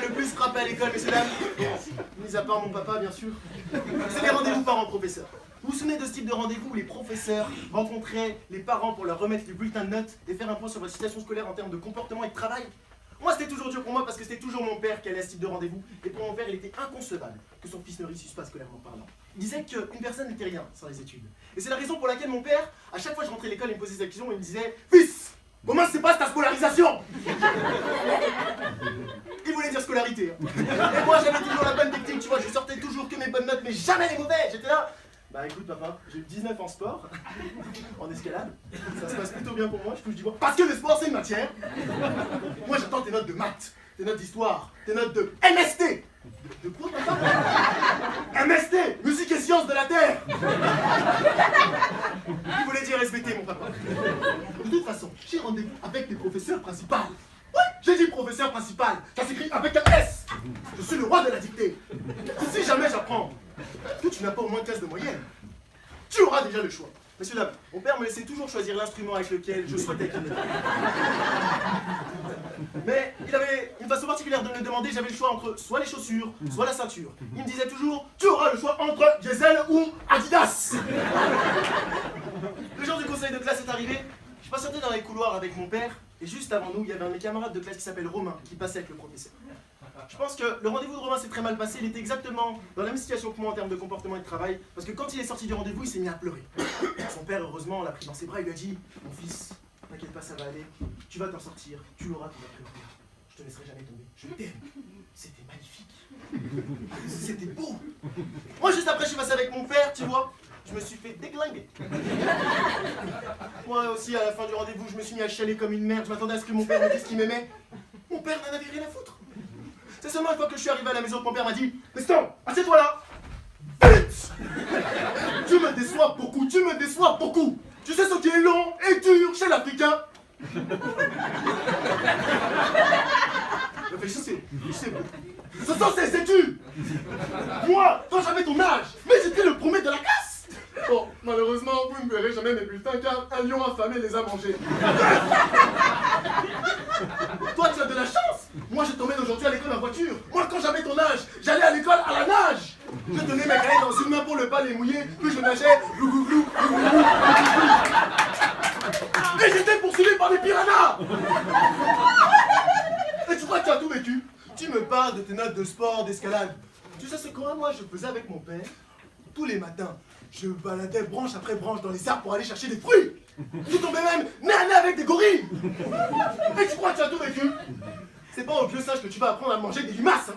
le plus frappé à l'école, messieurs dames, mis à part mon papa, bien sûr, c'est les rendez-vous parents-professeurs. Vous vous souvenez de ce type de rendez-vous où les professeurs rencontraient les parents pour leur remettre les bulletins de notes et faire un point sur votre situation scolaire en termes de comportement et de travail? Moi, c'était toujours dur pour moi parce que c'était toujours mon père qui allait à ce type de rendez-vous. Et pour mon père, il était inconcevable que son fils ne réussisse pas scolairement parlant. Il disait qu'une personne n'était rien sans les études. Et c'est la raison pour laquelle mon père, à chaque fois que je rentrais à l'école, il me posait cette question et il me disait « Fils, comment se passe ta scolarisation ?» Il voulait dire scolarité. Et moi, j'avais toujours la bonne technique, tu vois, je sortais toujours que mes bonnes notes, mais jamais les mauvais. J'étais là. Bah écoute papa, j'ai eu 19 en sport, en escalade, ça se passe plutôt bien pour moi, je touche du bois, parce que le sport c'est une matière. Moi j'attends tes notes de maths, tes notes d'histoire, tes notes de MST. De quoi papa? MST, musique et sciences de la Terre. Il voulait dire SVT mon papa. De toute façon, j'ai rendez-vous avec les professeurs principaux. Oui, j'ai dit professeur principal, ça s'écrit avec un S. Je suis le roi de la dictée. Si jamais j'apprends que tu n'as pas au moins 15 de moyenne, tu auras déjà le choix. Messieurs, dames, mon père me laissait toujours choisir l'instrument avec lequel je souhaitais qu'il me donne. Mais il avait une façon particulière de me le demander, j'avais le choix entre soit les chaussures, soit la ceinture. Il me disait toujours, tu auras le choix entre Diesel ou Adidas. Le jour du conseil de classe est arrivé, je patientais dans les couloirs avec mon père, et juste avant nous, il y avait un de mes camarades de classe qui s'appelle Romain, qui passait avec le professeur. Je pense que le rendez-vous de Romain s'est très mal passé, il était exactement dans la même situation que moi en termes de comportement et de travail, parce que quand il est sorti du rendez-vous, il s'est mis à pleurer. Son père, heureusement, l'a pris dans ses bras, il lui a dit « Mon fils, t'inquiète pas, ça va aller, tu vas t'en sortir, tu l'auras, tu vas pleurer. Je te laisserai jamais tomber, je t'aime. » C'était magnifique. C'était beau. Moi, juste après, je suis passé avec mon père, tu vois, je me suis fait déglinguer. Moi aussi, à la fin du rendez-vous, je me suis mis à chialer comme une merde, je m'attendais à ce que mon père me dise qu'il m'aimait. Mon père n'en avait rien à foutre. C'est seulement une fois que je suis arrivé à la maison que mon père m'a dit « Neston, assieds-toi là. Vite. Tu me déçois beaucoup, tu me déçois beaucoup. Tu sais ce qui est long et dur chez l'Africain ?» Réfléchissez, ce sont ses études. Moi, quand j'avais ton âge, mais j'étais le premier de la classe. Bon, malheureusement, vous ne verrez jamais mes bulletins car un lion affamé les a mangés. Toi, tu as de la chance. Moi, je t'emmène aujourd'hui à l'école en voiture. Moi, quand j'avais ton âge, j'allais à l'école à la nage. Je tenais mes cahiers dans une main pour ne pas les mouiller, puis je nageais, glouglou, glouglou. Et j'étais poursuivi par des piranhas. Et tu crois que tu as tout vécu? Tu me parles de tes notes de sport, d'escalade. Tu sais ce que moi je faisais avec mon père? Tous les matins, je baladais branche après branche dans les arbres pour aller chercher des fruits. Je tombais même nez à nez avec des gorilles. Et tu crois que tu as tout vécu? C'est pas au vieux sage que tu vas apprendre à manger des limaces. Hein.